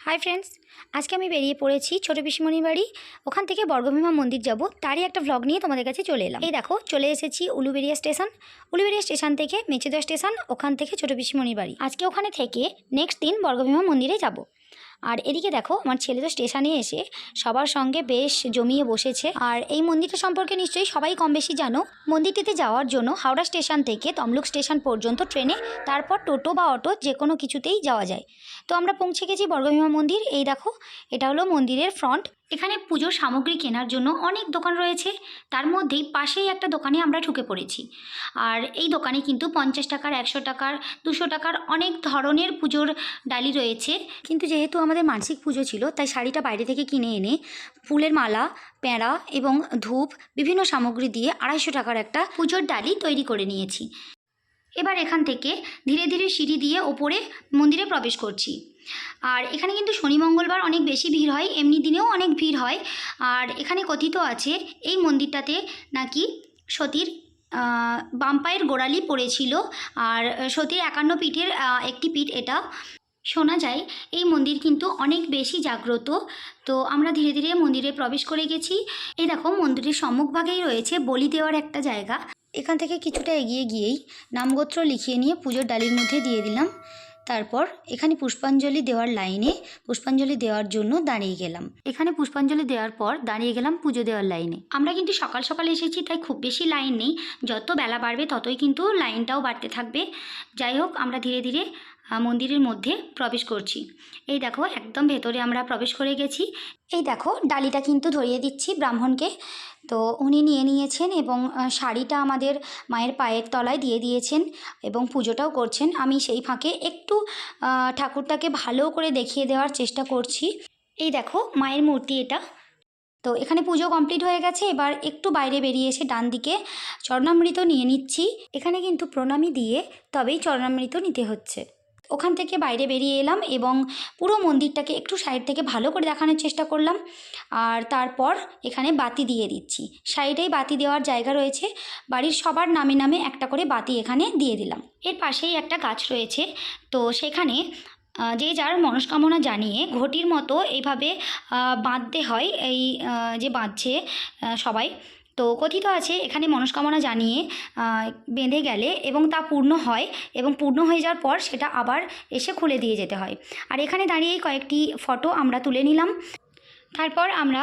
Hi friends, আজকে আমি বেরিয়ে পড়েছি ছোটো পিসিমণির বাড়ি। ওখান থেকে বর্গভীমা মন্দির যাব, তারই একটা ভ্লগ নিয়ে তোমাদের কাছে চলে এলাম। এই দেখো, চলে এসেছি উলুবেড়িয়া স্টেশন। উলুবেড়িয়া স্টেশন থেকে মেচেদা স্টেশন, ওখান থেকে ছোটো পিসিমণির বাড়ি। আজকে ওখানে থেকে নেক্সট দিন বর্গভীমা মন্দিরে যাব। আর এদিকে দেখো, আমার ছেলে তো স্টেশনে এসে সবার সঙ্গে বেশ জমিয়ে বসেছে। আর এই মন্দিরটা সম্পর্কে নিশ্চয়ই সবাই কম বেশি জানো। মন্দিরটিতে যাওয়ার জন্য হাওড়া স্টেশন থেকে তমলুক স্টেশন পর্যন্ত ট্রেনে, তারপর টোটো বা অটো যে কোনো কিছুতেই যাওয়া যায়। তো আমরা পৌঁছে গেছি বর্গভীমা মন্দির। এই দেখো, এটা হলো মন্দিরের ফ্রন্ট। এখানে পুজোর সামগ্রী কেনার জন্য অনেক দোকান রয়েছে, তার মধ্যেই পাশেই একটা দোকানে আমরা ঢুকে পড়েছি। আর এই দোকানে কিন্তু 50 টাকার, 100 টাকার, 200 টাকার অনেক ধরনের পুজোর ডালি রয়েছে। কিন্তু যেহেতু আমাদের মানসিক পুজো ছিল, তাই শাড়িটা বাইরে থেকে কিনে এনে ফুলের মালা, প্যাঁড়া এবং ধূপ বিভিন্ন সামগ্রী দিয়ে 250 টাকার একটা পুজোর ডালি তৈরি করে নিয়েছি। এবার এখান থেকে ধীরে ধীরে সিঁড়ি দিয়ে ওপরে মন্দিরে প্রবেশ করছি। আর এখানে কিন্তু শনি মঙ্গলবার অনেক বেশি ভিড় হয়, এমনি দিনেও অনেক ভিড় হয়। আর এখানে কথিত আছে এই মন্দিরটাতে নাকি সতীর বাম পায়ের গোড়ালি পড়েছিল। আর সতীর 51 পীঠের একটি পীঠ এটা। শোনা যায় এই মন্দির কিন্তু অনেক বেশি জাগ্রত। তো আমরা ধীরে ধীরে মন্দিরে প্রবেশ করে গেছি। এই দেখো, মন্দিরের সম্মুখভাগেই রয়েছে বলি দেওয়ার একটা জায়গা। এখান থেকে কিছুটা এগিয়ে গিয়েই নামগোত্র লিখিয়ে নিয়ে পুজোর ডালির মধ্যে দিয়ে দিলাম। তারপর এখানে পুষ্পাঞ্জলি দেওয়ার লাইনে পুষ্পাঞ্জলি দেওয়ার জন্য দাঁড়িয়ে গেলাম। এখানে পুষ্পাঞ্জলি দেওয়ার পর দাঁড়িয়ে গেলাম পুজো দেওয়ার লাইনে। আমরা কিন্তু সকাল সকাল এসেছি, তাই খুব বেশি লাইন নেই। যত বেলা বাড়বে ততই কিন্তু লাইনটাও বাড়তে থাকবে। যাই হোক, আমরা ধীরে ধীরে মন্দিরের মধ্যে প্রবেশ করছি। এই দেখো, একদম ভেতরে আমরা প্রবেশ করে গেছি। এই দেখো, ডালিটা কিন্তু ধরিয়ে দিচ্ছি ব্রাহ্মণকে। তো উনি নিয়ে নিয়েছেন এবং শাড়িটা আমাদের মায়ের পায়ের তলায় দিয়ে দিয়েছেন এবং পুজোটাও করছেন। আমি সেই ফাঁকে একটু ঠাকুরটাকে ভালো করে দেখিয়ে দেওয়ার চেষ্টা করছি। এই দেখো, মায়ের মূর্তি এটা। তো এখানে পুজো কমপ্লিট হয়ে গেছে। এবার একটু বাইরে বেরিয়ে এসে ডান দিকে চরণামৃত নিয়ে নিচ্ছি। এখানে কিন্তু প্রণামী দিয়ে তবেই চরণামৃত নিতে হচ্ছে। ওখান থেকে বাইরে বেরিয়ে এলাম এবং পুরো মন্দিরটাকে একটু সাইড থেকে ভালো করে দেখানোর চেষ্টা করলাম। আর তারপর এখানে বাতি দিয়ে দিচ্ছি। সাইডেই বাতি দেওয়ার জায়গা রয়েছে, বাড়ির সবার নামে নামে একটা করে বাতি এখানে দিয়ে দিলাম। এর পাশেই একটা গাছ রয়েছে, তো সেখানে যে যার মনস্কামনা জানিয়ে ঘটির মতো এইভাবে বাঁধতে হয়। এই যে বাঁধছে সবাই, তো কথিত আছে এখানে মনস্কামনা জানিয়ে বেঁধে গেলে এবং তা পূর্ণ হয়, এবং পূর্ণ হয়ে যাওয়ার পর সেটা আবার এসে খুলে দিয়ে যেতে হয়। আর এখানে দাঁড়িয়েই কয়েকটি ফটো আমরা তুলে নিলাম। তারপর আমরা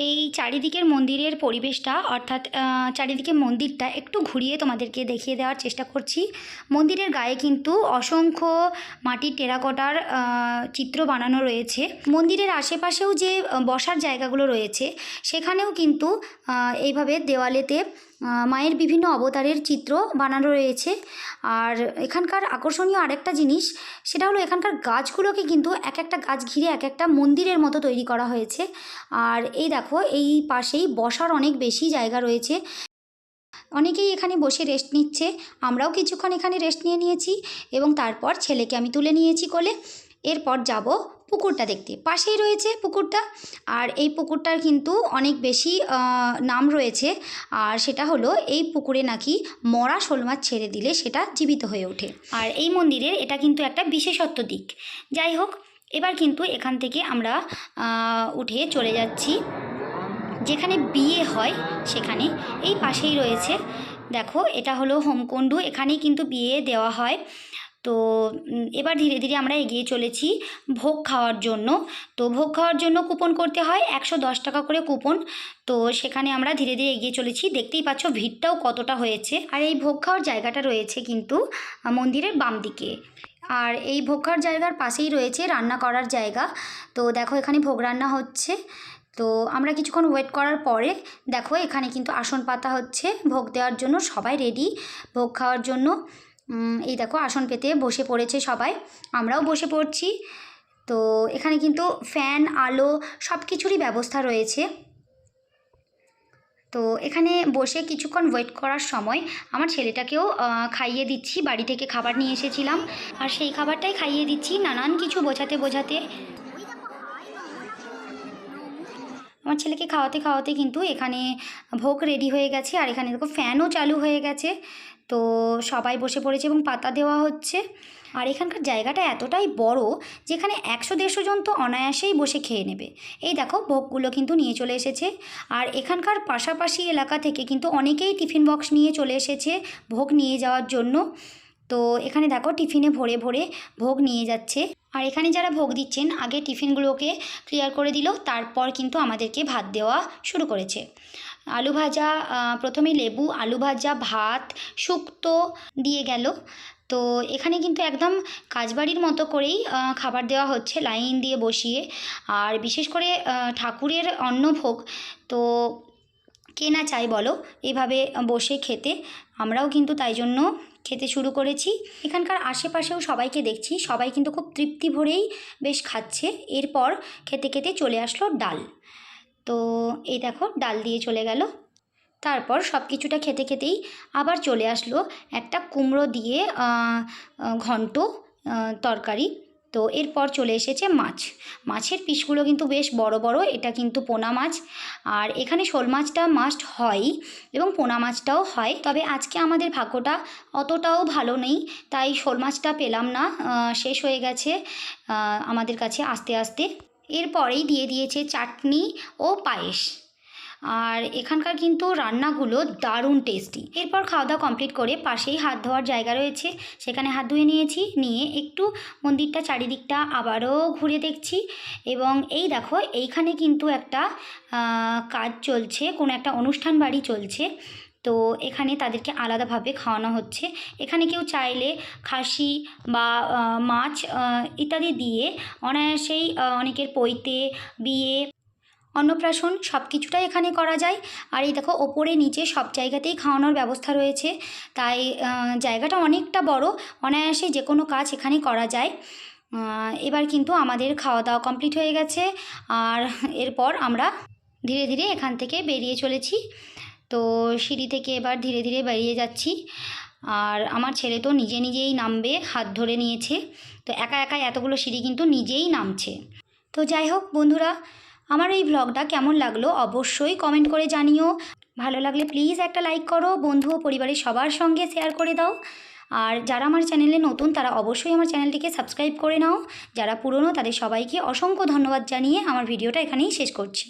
এই চারিদিকের মন্দিরের পরিবেশটা, অর্থাৎ চারিদিকে মন্দিরটা একটু ঘুরিয়ে তোমাদেরকে দেখিয়ে দেওয়ার চেষ্টা করছি। মন্দিরের গায়ে কিন্তু অসংখ্য মাটির টেরাকোটার চিত্র বানানো রয়েছে। মন্দিরের আশেপাশেও যে বসার জায়গাগুলো রয়েছে, সেখানেও কিন্তু এইভাবে দেওয়ালেতে মায়ের বিভিন্ন অবতারের চিত্র বানানো রয়েছে। আর এখানকার আকর্ষণীয় আরেকটা জিনিস, সেটা হলো এখানকার গাছগুলোকে কিন্তু এক একটা গাছ ঘিরে এক একটা মন্দিরের মতো তৈরি করা হয়েছে। আর এই দেখো, এই পাশেই বসার অনেক বেশি জায়গা রয়েছে। অনেকেই এখানে বসে রেস্ট নিচ্ছে। আমরাও কিছুক্ষণ এখানে রেস্ট নিয়েছি এবং তারপর ছেলেকে আমি তুলে নিয়েছি কোলে। এরপর যাব পুকুরটা দেখতে। পাশেই রয়েছে পুকুরটা। আর এই পুকুরটার কিন্তু অনেক বেশি নাম রয়েছে। আর সেটা হলো, এই পুকুরে নাকি মরা শোল মাছ ছেড়ে দিলে সেটা জীবিত হয়ে ওঠে। আর এই মন্দিরের এটা কিন্তু একটা বিশেষত্ব দিক। যাই হোক, এবার কিন্তু এখান থেকে আমরা উঠে চলে যাচ্ছি যেখানে বিয়ে হয় সেখানে। এই পাশেই রয়েছে, দেখো, এটা হলো হোমকুণ্ড। এখানেই কিন্তু বিয়ে দেওয়া হয়। তো এবার ধীরে ধীরে আমরা এগিয়ে চলেছি ভোগ খাওয়ার জন্য। তো ভোগ খাওয়ার জন্য কুপন করতে হয়, 110 টাকা করে কুপন। তো সেখানে আমরা ধীরে ধীরে এগিয়ে চলেছি। দেখতেই পাচ্ছ ভিড়টাও কতটা হয়েছে। আর এই ভোগ খাওয়ার জায়গাটা রয়েছে কিন্তু মন্দিরের বাম দিকে। আর এই ভোগ খাওয়ার জায়গার পাশেই রয়েছে রান্না করার জায়গা। তো দেখো, এখানে ভোগ রান্না হচ্ছে। তো আমরা কিছুক্ষণ ওয়েট করার পরে দেখো, এখানে কিন্তু আসন পাতা হচ্ছে ভোগ দেওয়ার জন্য। সবাই রেডি ভোগ খাওয়ার জন্য। এই দেখো, আসন পেতে বসে পড়েছে সবাই, আমরাও বসে পড়ছি। তো এখানে কিন্তু ফ্যান, আলো সব কিছুরই ব্যবস্থা রয়েছে। তো এখানে বসে কিছুক্ষণ ওয়েট করার সময় আমার ছেলেটাকেও খাইয়ে দিচ্ছি। বাড়ি থেকে খাবার নিয়ে এসেছিলাম, আর সেই খাবারটাই খাইয়ে দিচ্ছি নানান কিছু বোঝাতে বোঝাতে। আমার ছেলেকে খাওয়াতে খাওয়াতে কিন্তু এখানে ভোগ রেডি হয়ে গেছে। আর এখানে দেখো, ফ্যানও চালু হয়ে গেছে। তো সবাই বসে পড়েছে এবং পাতা দেওয়া হচ্ছে। আর এখানকার জায়গাটা এতটাই বড় যেখানে 100-150 জন তো অনায়াসেই বসে খেয়ে নেবে। এই দেখো ভোগগুলো কিন্তু নিয়ে চলে এসেছে। আর এখানকার পাশাপাশি এলাকা থেকে কিন্তু অনেকেই টিফিন বক্স নিয়ে চলে এসেছে ভোগ নিয়ে যাওয়ার জন্য। তো এখানে দেখো টিফিনে ভরে ভরে ভোগ নিয়ে যাচ্ছে। আর এখানে যারা ভোগ দিচ্ছেন আগে টিফিনগুলোকে ক্লিয়ার করে দিল, তারপর কিন্তু আমাদেরকে ভাত দেওয়া শুরু করেছে। আলু ভাজা, প্রথমে লেবু, আলু ভাজা, ভাত, শুক্তো দিয়ে গেল। তো এখানে কিন্তু একদম কাজবাড়ির মতো করেই খাবার দেওয়া হচ্ছে লাইন দিয়ে বসিয়ে। আর বিশেষ করে ঠাকুরের অন্নভোগ তো কে না চাই বলো এভাবে বসে খেতে। আমরাও কিন্তু তাই জন্য খেতে শুরু করেছি। এখানকার আশেপাশেও সবাইকে দেখছি, সবাই কিন্তু খুব তৃপ্তি ভরেই বেশ খাচ্ছে। এরপর খেতে খেতে চলে আসলো ডাল। তো এই দেখো ডাল দিয়ে চলে গেল। তারপর সব কিছুটা খেতে খেতেই আবার চলে আসলো একটা কুমড়ো দিয়ে ঘন্ট তরকারি। তো এরপর চলে এসেছে মাছ। মাছের পিসগুলো কিন্তু বেশ বড় বড়, এটা কিন্তু পোনা মাছ। আর এখানে শোল মাছটা মাস্ট হয় এবং পোনা মাছটাও হয়, তবে আজকে আমাদের ভাগ্যটা অতটাও ভালো নেই, তাই শোল মাছটা পেলাম না, শেষ হয়ে গেছে আমাদের কাছে আস্তে আস্তে। এরপরেই দিয়ে দিয়েছে চাটনি ও পায়েস। আর এখানকার কিন্তু রান্নাগুলো দারুণ টেস্টি। এরপর খাওয়া দাওয়া কমপ্লিট করে পাশেই হাত ধোয়ার জায়গা রয়েছে, সেখানে হাত ধুয়ে নিয়েছি। নিয়ে একটু মন্দিরটা চারিদিকটা আবারও ঘুরে দেখছি। এবং এই দেখো এইখানে কিন্তু একটা কাজ চলছে, কোনো একটা অনুষ্ঠান বাড়ি চলছে। তো এখানে তাদেরকে আলাদাভাবে খাওয়ানো হচ্ছে। এখানে কেউ চাইলে খাসি বা মাছ ইত্যাদি দিয়ে অনায়াসেই অনেকের পৈতে, বিয়ে, অন্নপ্রাশন সব কিছুটাই এখানে করা যায়। আর এই দেখো ওপরে নিচে সব জায়গাতেই খাওয়ানোর ব্যবস্থা রয়েছে, তাই জায়গাটা অনেকটা বড়, অনায়াসে যে কোনো কাজ এখানে করা যায়। এবার কিন্তু আমাদের খাওয়া দাওয়া কমপ্লিট হয়ে গেছে। আর এরপর আমরা ধীরে ধীরে এখান থেকে বেরিয়ে চলেছি। তো সিঁড়ি থেকে এবার ধীরে ধীরে বেরিয়ে যাচ্ছি। আর আমার ছেলে তো নিজে নিজেই নামবে, হাত ধরে নিয়েছে। তো একা একা এতগুলো সিঁড়ি কিন্তু নিজেই নামছে। তো যাই হোক বন্ধুরা, আমার এই ব্লগটা কেমন লাগলো অবশ্যই কমেন্ট করে জানিও। ভালো লাগলে প্লিজ একটা লাইক করো, বন্ধু ও পরিবারের সবার সঙ্গে শেয়ার করে দাও। আর যারা আমার চ্যানেলে নতুন তারা অবশ্যই আমার চ্যানেলটিকে সাবস্ক্রাইব করে নাও। যারা পুরনো তাদের সবাইকে অসংখ্য ধন্যবাদ জানিয়ে আমার ভিডিওটা এখানেই শেষ করছি।